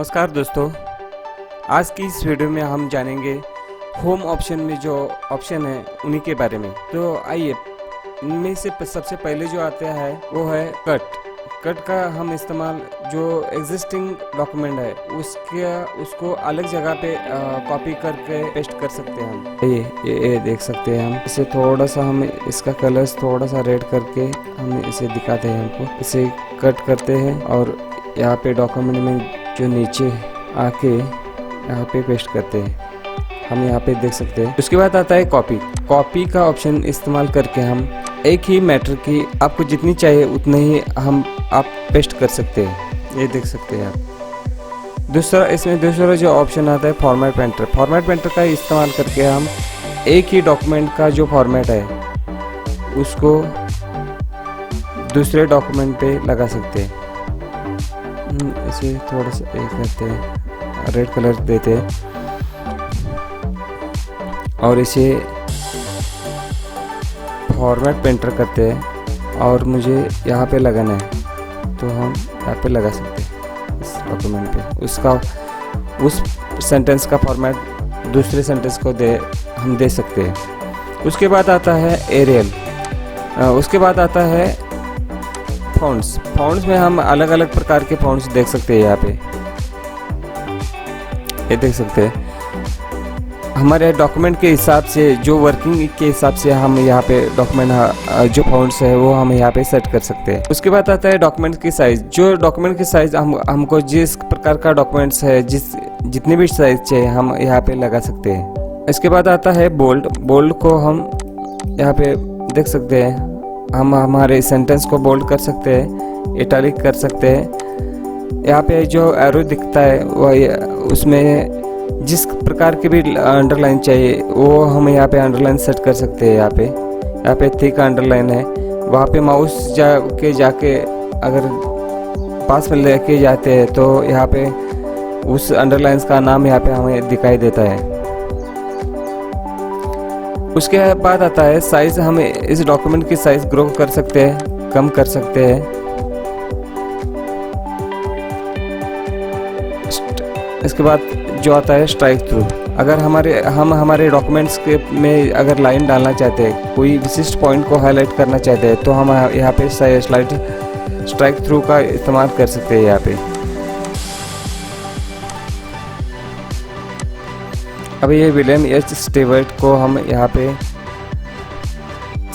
नमस्कार दोस्तों, आज की इस वीडियो में हम जानेंगे होम ऑप्शन में जो ऑप्शन है उन्हीं के बारे में। तो आइए, इनमें से सबसे पहले जो आता है वो है कट का हम इस्तेमाल जो एग्जिस्टिंग डॉक्यूमेंट है उसको अलग जगह पे कॉपी करके पेस्ट कर सकते हैं हम। ये देख सकते हैं हम इसे थोड़ा सा हम इसका कलर्स थोड़ा सा रेड करके हम इसे दिखाते हैं। हमको इसे कट करते हैं और यहाँ पे डॉक्यूमेंट में जो नीचे आके यहाँ पे पेस्ट करते हैं। हम यहाँ पे देख सकते हैं। उसके बाद आता है कॉपी का ऑप्शन इस्तेमाल करके हम एक ही मैटर की आपको जितनी चाहिए उतने ही आप पेस्ट कर सकते हैं। ये देख सकते हैं आप। दूसरा जो ऑप्शन आता है फॉर्मेट पेंटर का इस्तेमाल करके हम एक ही डॉक्यूमेंट का जो फॉर्मेट है उसको दूसरे डॉक्यूमेंट पे लगा सकते हैं। इसे थोड़ा सा करते हैं, रेड कलर देते हैं और इसे फॉर्मेट पेंटर करते हैं और मुझे यहाँ पे लगाना है तो हम यहाँ पे लगा सकते हैं इस डॉक्यूमेंट पे। उस सेंटेंस का फॉर्मेट दूसरे सेंटेंस को हम दे सकते हैं। उसके बाद आता है एरियल। उसके बाद आता है फ़ॉन्ट्स में हम अलग अलग प्रकार के फ़ॉन्ट्स देख सकते हैं। यहाँ पे ये देख सकते हैं हमारे डॉक्यूमेंट के हिसाब से, जो वर्किंग के हिसाब से हम यहाँ पे डॉक्यूमेंट जो फ़ॉन्ट्स है वो हम यहाँ पे सेट कर सकते हैं। उसके बाद आता है डॉक्यूमेंट की साइज़। जो डॉक्यूमेंट की साइज़ हमको जिस प्रकार का डॉक्यूमेंट्स है जितनी भी साइज़ चाहिए हम यहाँ पे लगा सकते हैं। इसके बाद आता है बोल्ड को हम यहाँ पे देख सकते हैं। हम हमारे सेंटेंस को बोल्ड कर सकते हैं, इटैलिक कर सकते हैं। यहाँ पे जो एरो दिखता है वह उसमें जिस प्रकार की भी अंडरलाइन चाहिए वो हम यहाँ पे अंडरलाइन सेट कर सकते हैं। यहाँ पे थिक अंडरलाइन है, वहाँ पे माउस जाके अगर पास में लेके जाते हैं तो यहाँ पे उस अंडरलाइंस का नाम यहाँ पे हमें दिखाई देता है। उसके बाद आता है साइज। हम इस डॉक्यूमेंट की साइज ग्रो कर सकते हैं, कम कर सकते हैं। इसके बाद जो आता है स्ट्राइक थ्रू। अगर हमारे डॉक्यूमेंट्स के में अगर लाइन डालना चाहते हैं, कोई विशिष्ट पॉइंट को हाईलाइट करना चाहते हैं तो हम यहाँ पे स्ट्राइक थ्रू का इस्तेमाल कर सकते हैं। यहाँ पे अब ये विलियम एच स्टीवर्ट को हम यहाँ पे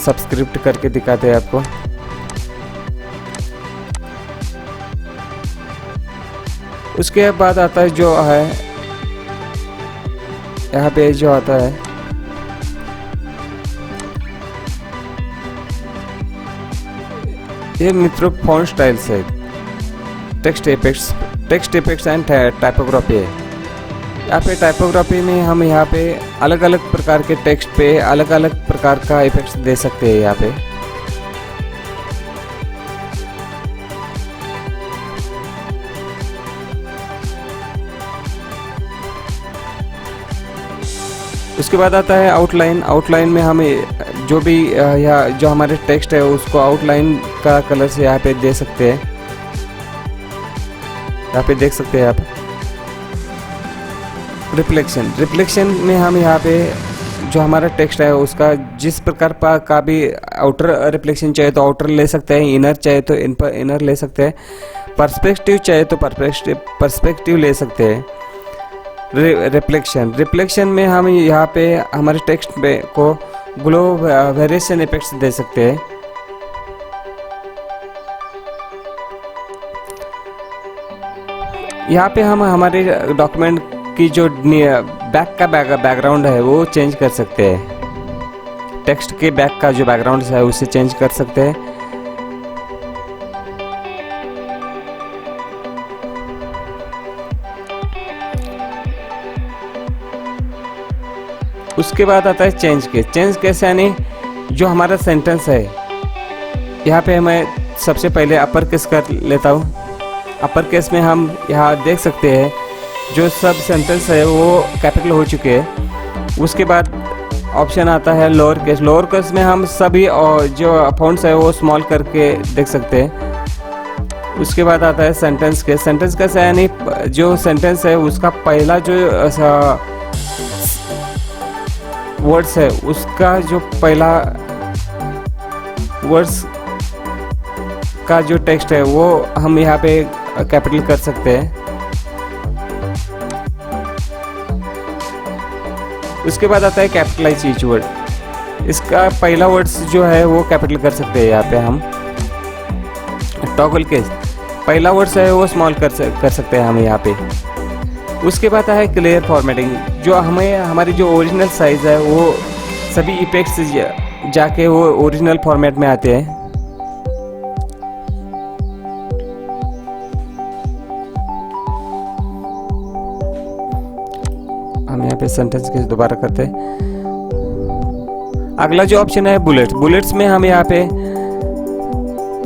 सब्सक्रिप्ट करके दिखाते हैं आपको। उसके बाद आता है जो है यहाँ पे जो आता है ये मित्रों फॉन्ट स्टाइल्स है, टेक्स्ट इफेक्ट्स एंड टाइपोग्राफी है। यहाँ पे टाइपोग्राफी में हम यहाँ पे अलग अलग प्रकार के टेक्स्ट पे अलग अलग प्रकार का इफेक्ट्स दे सकते हैं। यहाँ पे उसके बाद आता है आउटलाइन में हम जो भी जो हमारे टेक्स्ट है उसको आउटलाइन का कलर से यहाँ पे दे सकते हैं। यहाँ पे देख सकते हैं आप। रिफ्लेक्शन में हम यहाँ पे जो हमारा टेक्स्ट है उसका जिस प्रकार का भी आउटर रिफ्लेक्शन चाहिए तो आउटर ले सकते हैं, इनर चाहिए तो इनर ले सकते हैं, पर्सपेक्टिव चाहिए तो पर्सपेक्टिव ले सकते हैं। रिफ्लेक्शन में हम यहाँ पे हमारे टेक्स्ट पे को ग्लो वेरिएशन इफेक्ट्स दे सकते हैं। यहाँ पे हम हमारे डॉक्यूमेंट की जो बैक का बैकग्राउंड है वो चेंज कर सकते हैं। टेक्स्ट के बैक का जो बैकग्राउंड है उसे चेंज कर सकते हैं। उसके बाद आता है चेंज केस यानी जो हमारा सेंटेंस है यहाँ पे मैं सबसे पहले अपर केस कर लेता हूँ। अपर केस में हम यहाँ देख सकते हैं जो सब सेंटेंस है वो कैपिटल हो चुके हैं। उसके बाद ऑप्शन आता है लोअर केस में हम सभी और जो फॉन्ट्स है वो स्मॉल करके देख सकते हैं। उसके बाद आता है सेंटेंस के। सेंटेंस कैसा है, यानी जो सेंटेंस है उसका पहला जो वर्ड्स है, उसका जो पहला वर्ड्स का जो टेक्स्ट है वो हम यहाँ पे कैपिटल कर सकते हैं। उसके बाद आता है कैपिटलाइज ईच वर्ड। इसका पहला वर्ड्स जो है वो कैपिटल कर सकते हैं यहाँ पे हम। टॉगल केस, पहला वर्ड्स है वो स्मॉल कर सकते हैं हम यहाँ पे। उसके बाद है क्लियर फॉर्मेटिंग, जो हमें हमारी जो ओरिजिनल साइज है वो सभी इफेक्ट्स जाके वो ओरिजिनल फॉर्मेट में आते हैं। हम यहाँ पे सेंटेंस के दोबारा करते हैं। अगला जो ऑप्शन है बुलेट्स। बुलेट्स में हम यहाँ पे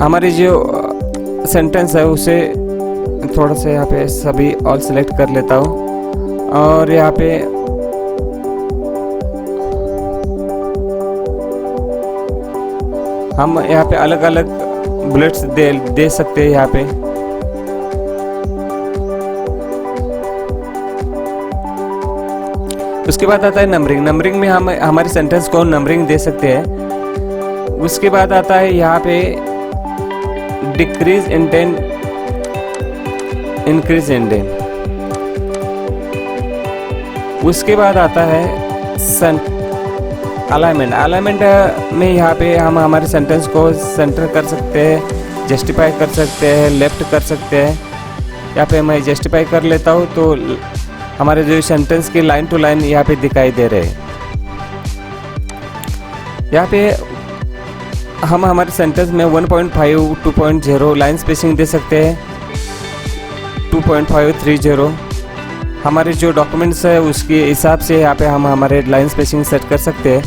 हमारे जो सेंटेंस है उसे थोड़ा सा यहाँ पे सभी ऑल सेलेक्ट कर लेता हूँ और यहाँ पे हम यहाँ पे अलग अलग बुलेट्स दे सकते हैं यहाँ पे। उसके बाद आता है नंबरिंग। नंबरिंग में हम हमारे सेंटेंस को नंबरिंग दे सकते हैं। उसके बाद आता है यहाँ पे डिक्रीज इंटेंट, इंक्रीज इंटेंट। उसके बाद आता है अलाइनमेंट। अलाइनमेंट में यहाँ पे हम हमारे सेंटेंस को सेंटर कर सकते हैं, जस्टिफाई कर सकते हैं, लेफ्ट कर सकते हैं। यहाँ पे मैं जस्टिफाई कर लेता हूँ तो हमारे जो सेंटेंस की लाइन टू लाइन यहाँ पे दिखाई दे रहे हैं। यहाँ पे हम हमारे सेंटेंस में 1.5, 2.0 लाइन स्पेसिंग दे सकते हैं, 2.5, 3.0। हमारे जो डॉक्यूमेंट्स है उसके हिसाब से यहाँ पे हम हमारे लाइन स्पेसिंग सेट कर सकते हैं।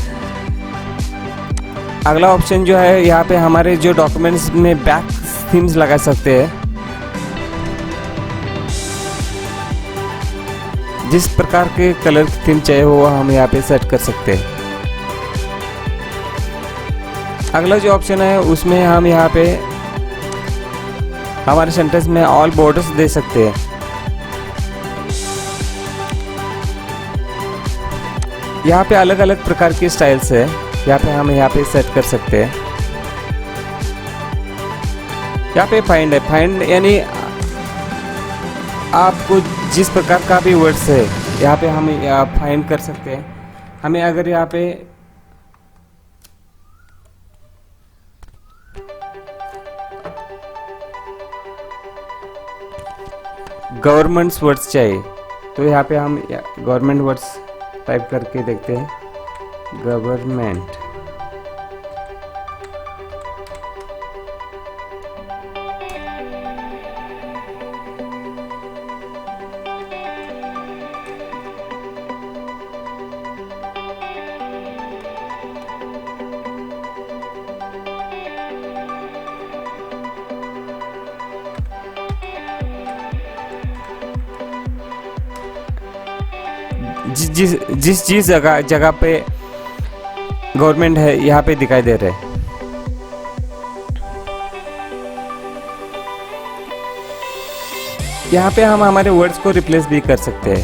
अगला ऑप्शन जो है यहाँ पे हमारे जो डॉक्यूमेंट्स में बैक थीम्स लगा सकते हैं। जिस प्रकार के कलर की थीम चाहिए वो हम यहाँ पे सेट कर सकते हैं। अगला जो ऑप्शन है उसमें हम यहाँ पे हमारे सेंटेंस में ऑल बॉर्डर्स दे सकते हैं। यहाँ पे अलग अलग प्रकार की स्टाइल्स है, यहाँ पे हम यहाँ पे सेट कर सकते हैं। यहाँ पे फाइंड है। फाइंड यानी आपको जिस प्रकार का भी वर्ड्स है यहाँ पे हम फाइंड कर सकते हैं। हमें अगर यहाँ पे गवर्नमेंट्स वर्ड्स चाहिए तो यहाँ पे हम गवर्नमेंट वर्ड्स टाइप करके देखते हैं। गवर्नमेंट, जिस जगह पे गवर्नमेंट है यहाँ पे दिखाई दे रहे हैं। यहाँ पे हम हमारे वर्ड्स को रिप्लेस भी कर सकते हैं।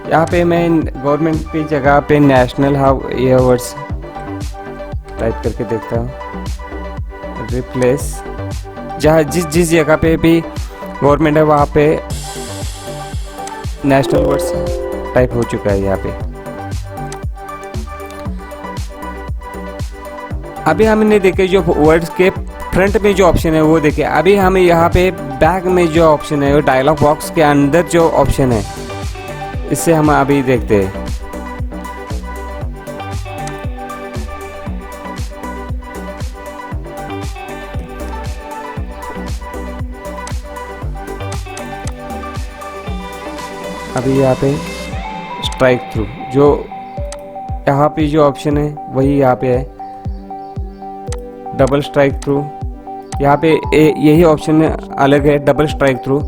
यहाँ पे मैं गवर्नमेंट की जगह पे नेशनल हाउ ये वर्ड्स टाइप करके देखता हूँ। रिप्लेस, जहाँ जिस जगह पे भी गवर्नमेंट है वहाँ पे नेशनल वर्ड्स टाइप हो चुका है यहाँ पे। अभी हमने देखे जो वर्ड्स के फ्रंट में जो ऑप्शन है वो देखे। अभी हमें यहाँ पे बैक में जो ऑप्शन है वो डायलॉग बॉक्स के अंदर जो ऑप्शन है इससे हम अभी देखते हैं। अभी यहाँ पे स्ट्राइक थ्रू, जो यहाँ पे जो ऑप्शन है वही यहाँ पे है। डबल स्ट्राइक थ्रू, यहाँ पे यही ऑप्शन अलग है। डबल स्ट्राइक थ्रू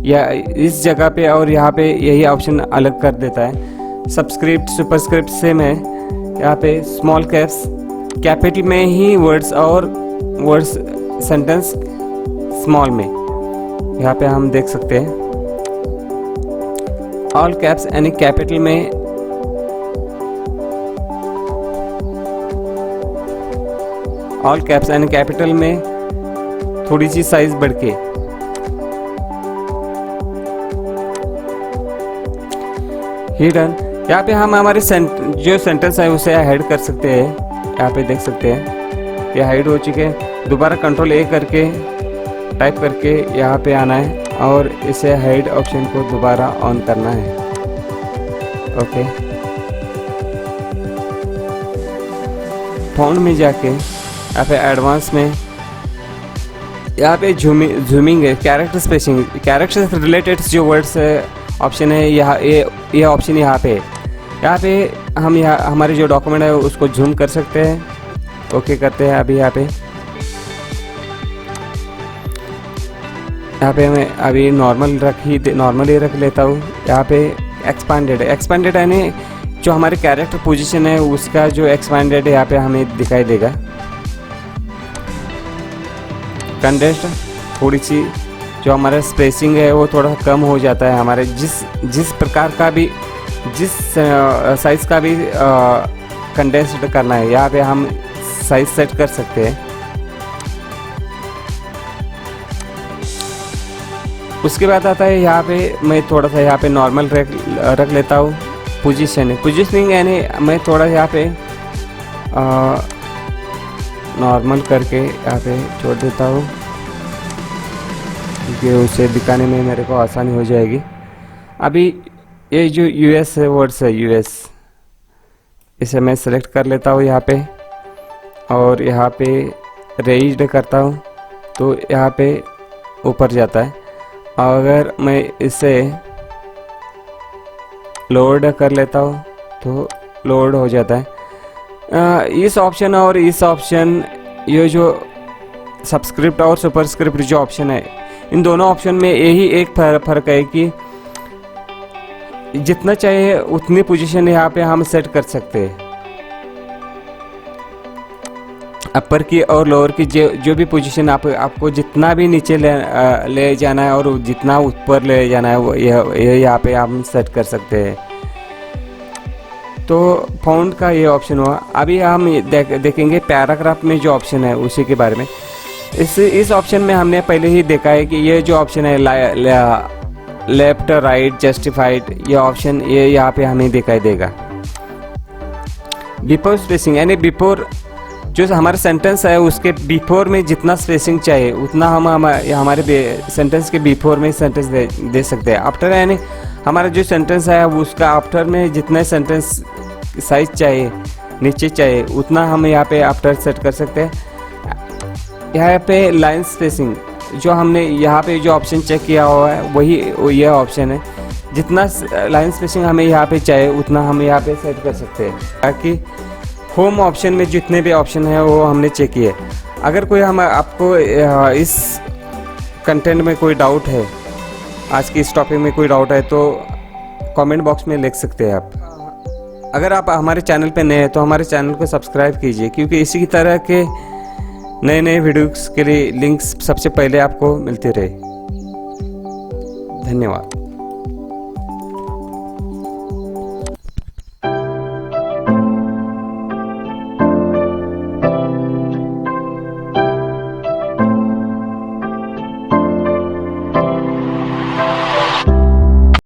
या इस जगह पे और यहाँ पे यही ऑप्शन अलग कर देता है। सबस्क्रिप्ट, सुपरस्क्रिप्ट सेम है। यहाँ पे स्मॉल कैप्स, कैपिटल में ही वर्ड्स और वर्ड्स सेंटेंस स्मॉल में, यहाँ पे हम देख सकते हैं। ऑल कैप्स यानी कैपिटल में, ऑल कैप्स यानी कैपिटल में थोड़ी सी साइज बढ़ के। हिडन, यहाँ पे हम हमारे जो सेंटेंस है उसे हाइड कर सकते हैं। यहाँ पे देख सकते हैं ये हाइड हो चुके हैं। दोबारा कंट्रोल ए करके टाइप करके यहाँ पे आना है और इसे हाइड ऑप्शन को दोबारा ऑन करना है। ओके, फ़ॉन्ट में जाके यहाँ पे एडवांस में, यहाँ पे जूमिंग है, कैरेक्टर स्पेसिंग, कैरेक्टर से रिलेटेड जो वर्ड्स ऑप्शन है, यहाँ ये ऑप्शन यहाँ पे हम यहाँ हमारे जो डॉक्यूमेंट है उसको जूम कर सकते हैं। ओके करते हैं। अभी यहाँ पे मैं अभी नॉर्मल रख लेता हूँ। यहाँ पे एक्सपांडेड यानी जो हमारे कैरेक्टर पोजीशन है उसका जो एक्सपांडेड यहाँ पे हमें दिखाई देगा। कंडेंस्ड, थोड़ी सी जो हमारा स्पेसिंग है वो थोड़ा कम हो जाता है। हमारे जिस प्रकार का भी, जिस साइज़ का भी कंडेंस्ड करना है, यहाँ पे हम साइज सेट कर सकते हैं। उसके बाद आता है यहाँ पे मैं थोड़ा सा यहाँ पे नॉर्मल रख लेता हूँ। पोजीशनिंग यानी मैं थोड़ा यहाँ पे नॉर्मल करके यहाँ पे छोड़ देता हूँ क्योंकि उसे दिखाने में मेरे को आसानी हो जाएगी। अभी ये जो यूएस वर्ड्स है, यूएस, इसे मैं सेलेक्ट कर लेता हूँ यहाँ पे और यहाँ पे रेज्ड करता हूँ तो यहाँ पे ऊपर जाता है। अगर मैं इसे लोड कर लेता हूँ तो लोड हो जाता है। इस ऑप्शन और इस ऑप्शन, ये जो सबस्क्रिप्ट और सुपरस्क्रिप्ट जो ऑप्शन है, इन दोनों ऑप्शन में यही एक फ़र्क है कि जितना चाहिए उतनी पोजीशन यहाँ पे हम सेट कर सकते हैं। अपर की और लोअर की जो भी पोजीशन आपको जितना भी नीचे ले जाना है और जितना ऊपर ले जाना है वो यहाँ पे हम सेट कर सकते हैं। तो फ़ॉन्ट का ये ऑप्शन हुआ। अभी हम देखेंगे पैराग्राफ में जो ऑप्शन है उसी के बारे में। इस ऑप्शन में हमने पहले ही देखा है कि ये जो ऑप्शन है लेफ्ट राइट जस्टिफाइड, ये ऑप्शन ये यहाँ पे हमें दिखाई देगा। बिफोर स्पेसिंग यानी बिफोर जो हमारा सेंटेंस है उसके बिफोर में जितना स्पेसिंग चाहिए उतना हम हमारे सेंटेंस के बिफोर में सेंटेंस दे सकते हैं। आफ्टर यानी हमारा जो सेंटेंस है उसका आफ्टर में जितने सेंटेंस साइज चाहिए, नीचे चाहिए, उतना हम यहाँ पे आफ्टर सेट कर सकते हैं। यहाँ पे लाइन स्पेसिंग, जो हमने यहाँ पे जो ऑप्शन चेक किया हुआ है वही यह ऑप्शन है। जितना लाइन स्पेसिंग हमें यहाँ पे चाहिए उतना हम यहाँ पे सेट कर सकते हैं। ताकि होम ऑप्शन में जितने भी ऑप्शन है वो हमने चेक किए। अगर कोई आपको इस कंटेंट में कोई डाउट है, आज की इस टॉपिक में कोई डाउट है तो कमेंट बॉक्स में लिख सकते हैं आप। अगर आप हमारे चैनल पे नए हैं तो हमारे चैनल को सब्सक्राइब कीजिए क्योंकि इसी की तरह के नए वीडियोस के लिए लिंक्स सबसे पहले आपको मिलते रहे। धन्यवाद।